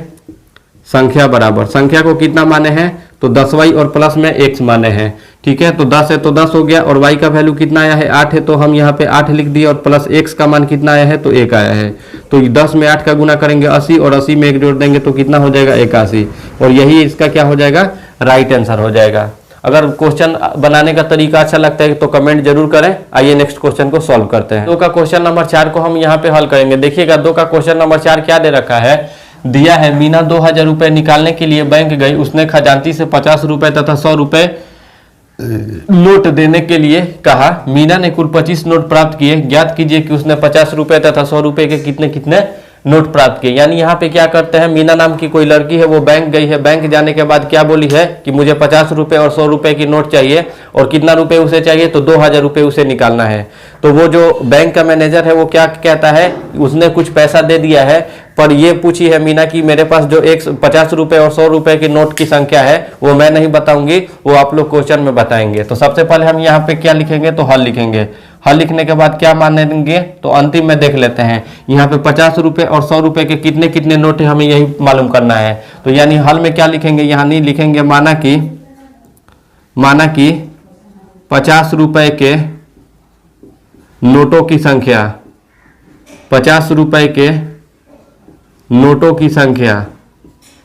संख्या बराबर, संख्या को कितना माने हैं, तो 10y और प्लस में x माने हैं। ठीक है, तो 10 है तो 10 हो गया, और y का वैल्यू कितना आया है, 8 है, तो हम यहाँ पे 8 लिख दिए, और प्लस x का मान कितना आया है, तो 1 आया है। तो 10 में 8 का गुना करेंगे 80, और 80 में 1 जोड़ देंगे तो कितना हो जाएगा, 81, और यही इसका क्या हो जाएगा, राइट आंसर हो जाएगा। अगर क्वेश्चन बनाने का तरीका अच्छा लगता है तो कमेंट जरूर करें। आइए नेक्स्ट क्वेश्चन को सॉल्व करते हैं। 2 का क्वेश्चन नंबर 4 को हम यहाँ पे हल करेंगे। देखिएगा 2 का क्वेश्चन नंबर 4 क्या दे रखा है, दिया है मीना 2000 रुपए निकालने के लिए बैंक गई, उसने खजांची से 50 रुपए तथा 100 रुपए नोट देने के लिए कहा। मीना ने कुल 25 नोट प्राप्त किए, ज्ञात कीजिए कि उसने 50 रुपए तथा 100 रुपए के कितने कितने नोट प्राप्त किए। यानी यहाँ पे क्या करते हैं, मीना नाम की कोई लड़की है, वो बैंक गई है, बैंक जाने के बाद क्या बोली है कि मुझे 50 रुपए और 100 रुपए की नोट चाहिए, और कितना रुपए उसे चाहिए, तो 2000 रुपए उसे निकालना है। तो वो जो बैंक का मैनेजर है वो क्या कहता है, उसने कुछ पैसा दे दिया है, पर ये पूछी है मीना की मेरे पास जो 50 रुपए और 100 रुपए की नोट की संख्या है वो मैं नहीं बताऊंगी, वो आप लोग क्वेश्चन में बताएंगे। तो सबसे पहले हम यहाँ पे क्या लिखेंगे, तो हल लिखेंगे। हल लिखने के बाद क्या मानेंगे, तो अंतिम में देख लेते हैं। यहाँ पे 50 रुपए और 100 रुपए के कितने कितने नोट है हमें यही मालूम करना है। तो यानी हल में क्या लिखेंगे, यहाँ नहीं लिखेंगे माना कि 50 रुपए के नोटों की संख्या, 50 रुपए के नोटों की संख्या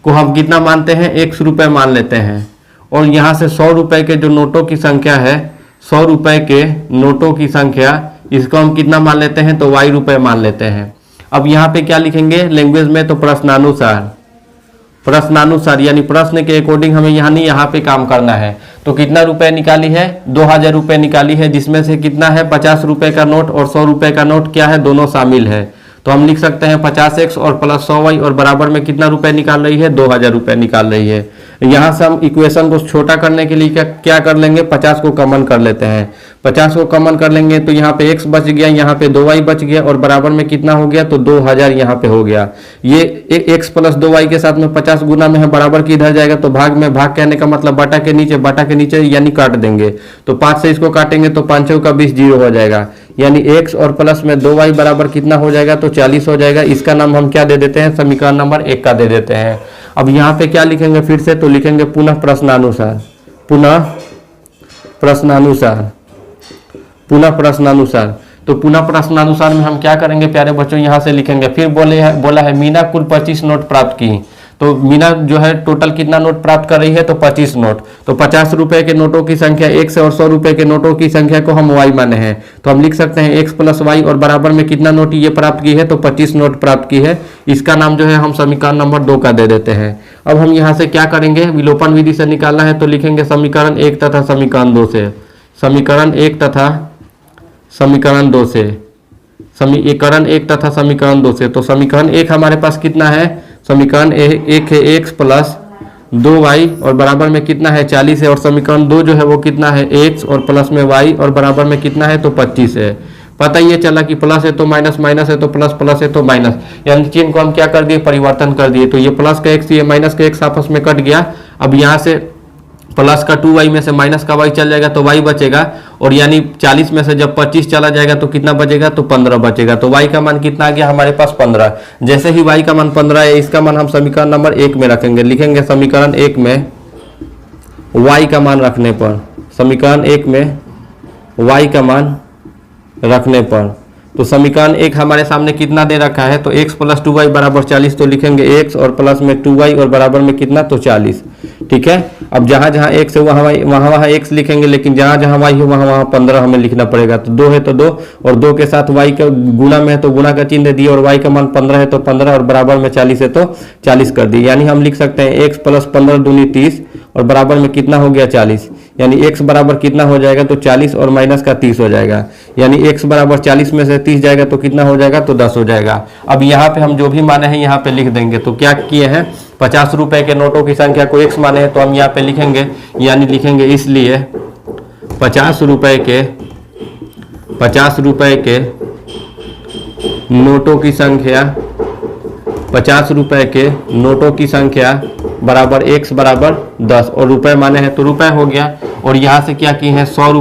को हम कितना मानते हैं, 100 रुपये मान लेते हैं। और यहाँ से 100 रुपये के जो नोटों की संख्या है, 100 रुपये के नोटों की संख्या, इसको हम कितना मान लेते हैं, तो y रुपये मान लेते हैं। अब यहाँ पे क्या लिखेंगे लैंग्वेज में, तो प्रश्नानुसार, प्रश्नानुसार यानी प्रश्न के अकॉर्डिंग हमें यहाँ नहीं यहाँ पे काम करना है। तो कितना रुपए निकाली है, 2000 रुपये निकाली है, जिसमें से कितना है 50 रुपये का नोट और 100 रुपये का नोट क्या है, दोनों शामिल है। तो हम लिख सकते हैं 50x और प्लस 100y और बराबर में कितना रुपए निकाल रही है, 2000 रुपये निकाल रही है। यहाँ से हम इक्वेशन को छोटा करने के लिए क्या कर लेंगे, 50 को कॉमन कर लेते हैं। 50 को कॉमन कर लेंगे तो यहाँ पे x बच गया, यहाँ पे 2y बच गया और बराबर में कितना हो गया, तो 2000 यहाँ पे हो गया। ये x प्लस 2y के साथ में 50 गुना में है, बराबर की इधर जाएगा तो भाग में, भाग कहने का मतलब बटा के नीचे यानी काट देंगे। तो 5 से इसको काटेंगे तो 5 का 20 जीरो हो जाएगा, यानी x और प्लस में 2y बराबर कितना हो जाएगा, तो 40 हो जाएगा। इसका नाम हम क्या दे देते हैं, समीकरण नंबर 1 का दे देते हैं। अब यहाँ पे क्या लिखेंगे फिर से, तो लिखेंगे पुनः प्रश्नानुसार, पुनः प्रश्नानुसार, पुनः प्रश्नानुसार। तो पुनः प्रश्नानुसार में हम क्या करेंगे प्यारे बच्चों, यहाँ से लिखेंगे, फिर बोला है मीना कुल 25 नोट प्राप्त की। तो मीना जो है टोटल कितना नोट प्राप्त कर रही है, तो 25 नोट। तो 50 रुपए के नोटों की संख्या x और 100 रुपए के नोटों की संख्या को हम y माने हैं। तो हम लिख सकते हैं x प्लस y और बराबर में कितना नोट ये प्राप्त की है, तो 25 नोट प्राप्त की है। इसका नाम जो है हम समीकरण नंबर 2 का दे देते हैं। अब हम यहाँ से क्या करेंगे, विलोपन विधि से निकालना है, तो लिखेंगे समीकरण 1 तथा समीकरण 2 से, समीकरण 1 तथा समीकरण 2 से, समीकरण 1 तथा समीकरण 2 से। तो समीकरण 1 हमारे पास कितना है, समीकरण 1 है x प्लस 2y और बराबर में कितना है, 40 है। और समीकरण 2 जो है वो कितना है, x और प्लस में y और बराबर में कितना है, तो 25 है। पता ही चला कि प्लस है तो माइनस, माइनस है तो प्लस, प्लस है तो माइनस, यानी चिन्ह को हम क्या कर दिए, परिवर्तन कर दिए। तो ये प्लस का x, ये माइनस का x आपस में कट गया। अब यहाँ से प्लस का 2y में से माइनस का y चल जाएगा तो y बचेगा, और यानी 40 में से जब 25 चला जाएगा तो कितना बचेगा, तो 15 बचेगा। तो y का मान कितना आ गया हमारे पास, 15। जैसे ही y का मान 15 है, इसका मान हम समीकरण नंबर 1 में रखेंगे। लिखेंगे समीकरण 1 में y का मान रखने पर, समीकरण 1 में y का मान रखने पर, तो समीकरण 1 हमारे सामने कितना दे रखा है, तो x प्लस 2y बराबर 40। तो लिखेंगे x और प्लस में 2y और बराबर में कितना, तो 40। ठीक है। अब जहाँ जहाँ x है वहाँ x लिखेंगे, लेकिन जहाँ जहाँ y है वहाँ 15 हमें लिखना पड़ेगा। तो 2 है तो 2 और 2 के साथ y का गुणा में है तो गुणा का चिन्ह दिए, और y का मान 15 है तो 15 और बराबर में 40 है तो 40 कर दिए। यानी हम लिख सकते हैं x प्लस 15 दूनी 30 और बराबर में कितना हो गया, 40। यानी x बराबर कितना हो जाएगा, तो 40 और माइनस का 30 हो जाएगा। यानी x बराबर 40 में से 30 जाएगा तो कितना हो जाएगा, तो 10 हो जाएगा। अब यहाँ पे हम जो भी माने हैं यहाँ पे लिख देंगे। तो क्या किए हैं, 50 रुपए के नोटों की संख्या को x माने हैं, तो हम यहाँ पे लिखेंगे, यानी लिखेंगे इसलिए 50 रुपए के नोटों की संख्या, 50 रुपए के नोटों की संख्या बराबर x बराबर 10, और रुपए माने हैं तो रुपए हो गया। और यहाँ से क्या किए हैं, 100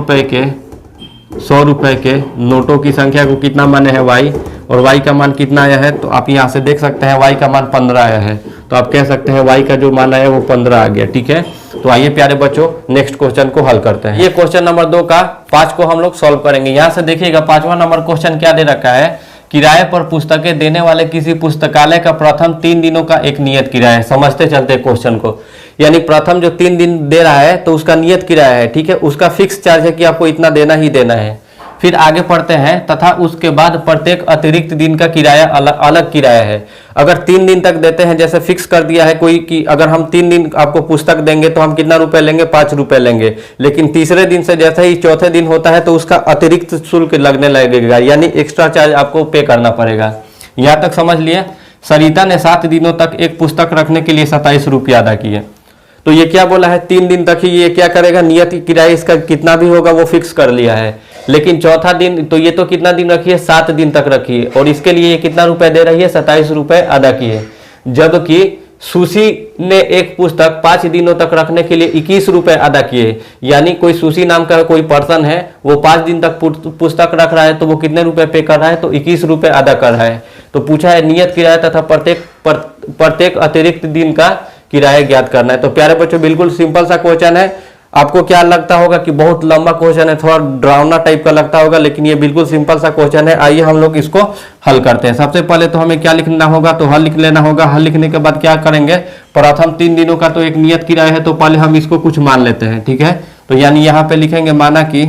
रुपए के नोटों की संख्या को कितना माने हैं, y, और y का मान कितना आया है, तो आप यहाँ से देख सकते हैं y का मान 15 आया है। तो आप कह सकते हैं y का जो मान आया वो 15 आ गया। ठीक है। तो आइए प्यारे बच्चों नेक्स्ट क्वेश्चन को हल करते हैं। ये क्वेश्चन नंबर 2 का 5 को हम लोग सॉल्व करेंगे। यहाँ से देखिएगा 5वां नंबर क्वेश्चन क्या दे रखा है, किराए पर पुस्तकें देने वाले किसी पुस्तकालय का प्रथम 3 दिनों का एक नियत किराया है। समझते चलते क्वेश्चन को, यानी प्रथम जो 3 दिन दे रहा है तो उसका नियत किराया है। ठीक है, उसका फिक्स चार्ज है कि आपको इतना देना ही देना है। फिर आगे पढ़ते हैं, तथा उसके बाद प्रत्येक अतिरिक्त दिन का किराया अलग किराया है। अगर 3 दिन तक देते हैं, जैसे फिक्स कर दिया है कोई कि अगर हम 3 दिन आपको पुस्तक देंगे तो हम कितना रुपए लेंगे, 5 रुपए लेंगे। लेकिन तीसरे दिन से जैसे ही चौथे दिन होता है तो उसका अतिरिक्त शुल्क लगने लगेगा, यानी एक्स्ट्रा चार्ज आपको पे करना पड़ेगा। यहाँ तक समझ लिए। सरिता ने 7 दिनों तक एक पुस्तक रखने के लिए 27 रुपये अदा किए। तो ये क्या बोला है, 3 दिन तक ही ये क्या करेगा, नियत किराया इसका कितना भी होगा वो फिक्स कर लिया है। लेकिन चौथा दिन तो ये तो कितना दिन रखी है, 7 दिन तक रखी है, और इसके लिए ये कितना रुपए दे रही है, 27 रुपए अदा किए। जबकि सुशी ने एक पुस्तक 5 दिनों तक रखने के लिए 21 रुपए अदा किए। यानी कोई सुशी नाम का कोई पर्सन है, वो 5 दिन तक पुस्तक रख रहा है, तो वो कितने रुपए पे कर रहा है, तो 21 रुपए अदा कर रहा है। तो पूछा है नियत किराया तथा प्रत्येक अतिरिक्त दिन का किराया ज्ञात करना है। तो प्यारे बच्चों बिल्कुल सिंपल सा क्वेश्चन है। आपको क्या लगता होगा कि बहुत लंबा क्वेश्चन है, थोड़ा डरावना टाइप का लगता होगा, लेकिन ये बिल्कुल सिंपल सा क्वेश्चन है। आइए हम लोग इसको हल करते हैं। सबसे पहले तो हमें क्या लिखना होगा, तो हल लिख लेना होगा। हल लिखने के बाद क्या करेंगे, प्रथम 3 दिनों का तो एक नियत किराया है, तो पहले हम इसको कुछ मान लेते हैं, ठीक है। तो यानी यहाँ पे लिखेंगे माना कि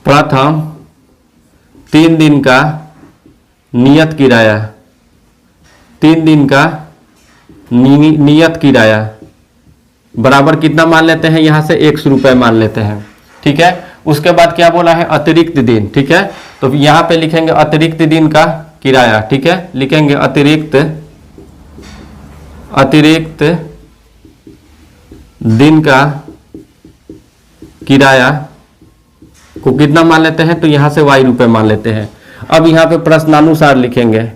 प्रथम 3 दिन का नियत किराया, 3 दिन का नियत किराया बराबर कितना मान लेते हैं, यहां से 100 रुपए मान लेते हैं, ठीक है। उसके बाद क्या बोला है, अतिरिक्त दिन, ठीक है। तो यहां पे लिखेंगे अतिरिक्त दिन का किराया, ठीक है। लिखेंगे अतिरिक्त दिन का किराया को कितना मान लेते हैं, तो यहां से y रुपए मान लेते हैं। अब यहां पे प्रश्नानुसार लिखेंगे,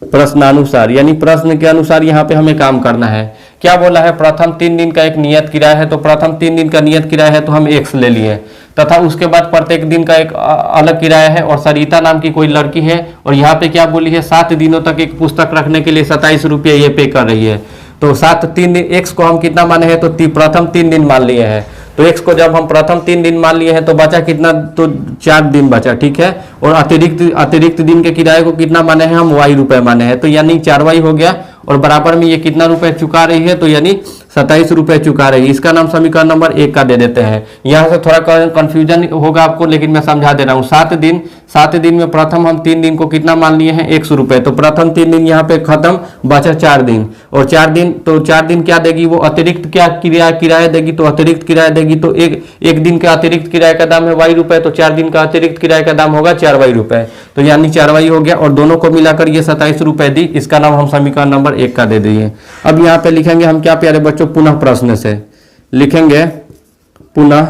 प्रश्नानुसार यानी प्रश्न के अनुसार यहाँ पे हमें काम करना है। क्या बोला है, प्रथम 3 दिन का एक नियत किराया है, तो प्रथम 3 दिन का नियत किराया है तो हम x ले लिए, तथा उसके बाद प्रत्येक दिन का एक अलग किराया है। और सरिता नाम की कोई लड़की है और यहाँ पे क्या बोली है, 7 दिनों तक एक पुस्तक रखने के लिए 27 रुपये ये पे कर रही है। तो 3 दिन x को हम कितना माने हैं, तो प्रथम 3 दिन मान लिए हैं। तो x को जब हम प्रथम 3 दिन मान लिए हैं तो बचा कितना, तो 4 दिन बचा, ठीक है। और अतिरिक्त दिन के किराए को कितना माने हैं, हम y रुपए माने हैं, तो यानी 4y हो गया। और बराबर में ये कितना रुपए चुका रही है, तो यानी 27 रुपए चुका रही है। इसका नाम समीकरण नंबर 1 का दे देते हैं। यहाँ से थोड़ा कंफ्यूजन होगा आपको, लेकिन मैं समझा दे रहा हूँ। 7 दिन में प्रथम हम 3 दिन को कितना मान लिए हैं, 100 रुपए। तो प्रथम 3 दिन यहाँ पे खत्म, बचा 4 दिन। और 4 दिन क्या देगी, वो अतिरिक्त क्या किराया देगी, तो अतिरिक्त किराया देगी। तो एक दिन का अतिरिक्त किराए का दाम है y रुपए, तो 4 दिन का अतिरिक्त किराए का दाम होगा 4y रुपए। तो यानी 4y हो गया, और दोनों को मिलाकर ये 27 रुपए दी। इसका नाम हम समीकरण नंबर 1 का दे दिए। अब यहाँ पे लिखेंगे हम क्या प्यारे बच्चों, पुनः प्रश्न से लिखेंगे, पुनः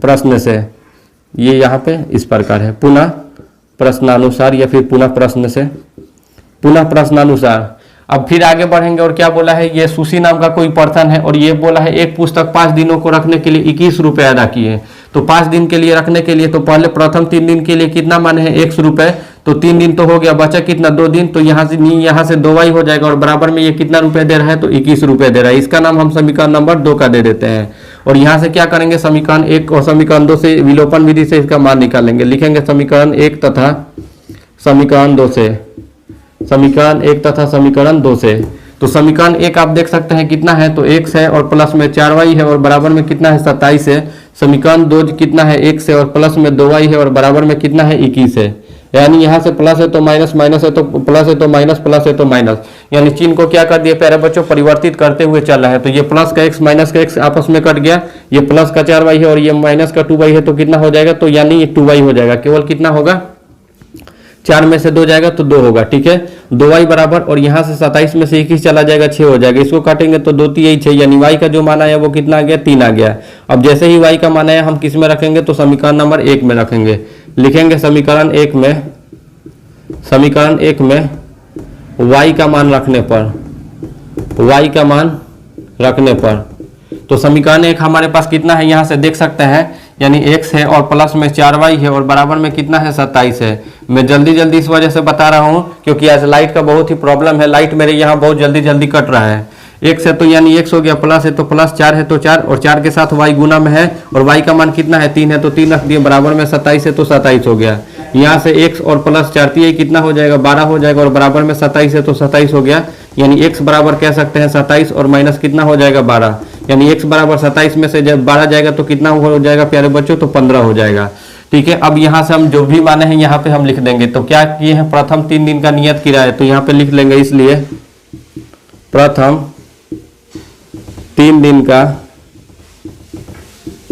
प्रश्न से। ये यहाँ पे इस प्रकार है, पुनः प्रश्नानुसार या फिर पुनः प्रश्न से, पुनः प्रश्नानुसार। अब फिर आगे बढ़ेंगे और क्या बोला है, ये सुशी नाम का कोई पर्सन है और ये बोला है एक पुस्तक 5 दिनों को रखने के लिए 21 रुपए अदा किए। तो 5 दिन के लिए रखने के लिए तो पहले प्रथम 3 दिन के लिए कितना माने हैं, 100 रुपए। तो 3 दिन तो हो गया, बचा कितना, 2 दिन। तो यहाँ से 2y हो जाएगा, और बराबर में ये कितना रुपए दे रहा है, तो 21 रुपए दे रहा है। इसका नाम हम समीकरण नंबर 2 का दे देते हैं। और यहाँ से क्या करेंगे, समीकरण 1 और समीकरण 2 से विलोपन विधि से इसका मान निकालेंगे। लिखेंगे समीकरण 1 तथा समीकरण 2 से, समीकरण 1 तथा समीकरण 2 से। तो समीकरण 1 आप देख सकते हैं कितना है, तो x है और प्लस में 4y है और बराबर में कितना है, 27 है। समीकरण 2 कितना है, x है और प्लस में 2y है और बराबर में कितना है, 21 है। यानी यहाँ से प्लस है तो माइनस, माइनस है तो प्लस, है तो माइनस, प्लस है तो माइनस। यानी चिन्ह को क्या कर दिया प्यारे बच्चों, परिवर्तित करते हुए चल रहा है। तो ये प्लस का x माइनस का x आपस में कट गया, ये प्लस का 4y है और ये माइनस का 2y है, तो कितना हो जाएगा, तो यानी ये 2y हो जाएगा। केवल कितना होगा, 4 में से 2 जाएगा तो 2 होगा, ठीक है। 2y बराबर, और यहाँ से 27 में से 21 चला जाएगा, 6 हो जाएगा। इसको काटेंगे तो 2 3 6, यानी y का जो मान आया वो कितना आ गया, 3 आ गया। अब जैसे ही y का मान आया हम किस में रखेंगे, तो समीकरण नंबर 1 में रखेंगे। लिखेंगे समीकरण 1 में y का मान रखने पर, y का मान रखने पर, तो समीकरण 1 हमारे पास कितना है, यहाँ से देख सकते हैं, यानी x है और प्लस में 4y है और बराबर में कितना है, 27 है। मैं जल्दी इस वजह से बता रहा हूँ क्योंकि आज लाइट का बहुत ही प्रॉब्लम है, लाइट मेरे यहाँ बहुत जल्दी कट रहा है। x है तो यानी x हो गया, प्लस है तो प्लस, 4 है तो 4, और 4 के साथ y गुना में है, और y का मान कितना है, 3 है तो 3 रख दिए, बराबर में 27 है तो 27 हो गया। यहाँ से x और प्लस 4 कितना हो जाएगा, 12 हो जाएगा, और बराबर में 27 है तो 27 हो गया। यानी x बराबर कह सकते हैं 27 और माइनस कितना हो जाएगा, 12। यानी x बराबर 27 में से जब 12 जाएगा तो कितना हो जाएगा प्यारे बच्चों, तो 15 हो जाएगा, ठीक है। अब यहाँ से हम जो भी माने हैं यहाँ पे हम लिख देंगे। तो क्या किए हैं, प्रथम 3 दिन का नियत किराया, तो यहाँ पे लिख लेंगे, इसलिए प्रथम 3 दिन का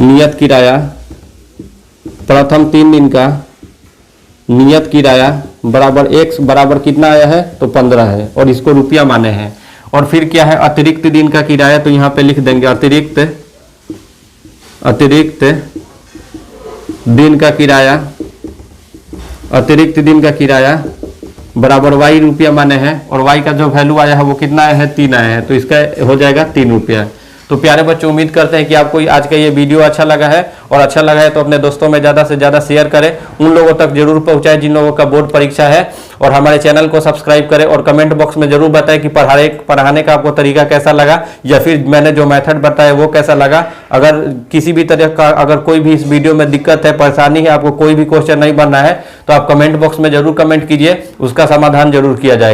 नियत किराया, प्रथम 3 दिन का नियत किराया बराबर x बराबर कितना आया है, तो 15 है, और इसको रुपया माने हैं। और फिर क्या है, अतिरिक्त दिन का किराया, तो यहाँ पे लिख देंगे अतिरिक्त दिन का किराया, अतिरिक्त दिन का किराया बराबर y रुपया माने हैं, और y का जो वैल्यू आया है वो कितना आया है, 3 आया है, तो इसका हो जाएगा 3 रुपया। तो प्यारे बच्चों, उम्मीद करते हैं कि आपको आज का ये वीडियो अच्छा लगा है, और अच्छा लगा है तो अपने दोस्तों में ज़्यादा से ज़्यादा शेयर करें, उन लोगों तक जरूर पहुँचाएं जिन लोगों का बोर्ड परीक्षा है, और हमारे चैनल को सब्सक्राइब करें, और कमेंट बॉक्स में जरूर बताएं कि पढ़ाने का आपको तरीका कैसा लगा, या फिर मैंने जो मेथड बताया वो कैसा लगा। अगर किसी भी तरह का अगर कोई भी इस वीडियो में दिक्कत है, परेशानी है, आपको कोई भी क्वेश्चन नहीं बनना है, तो आप कमेंट बॉक्स में जरूर कमेंट कीजिए, उसका समाधान जरूर किया जाएगा।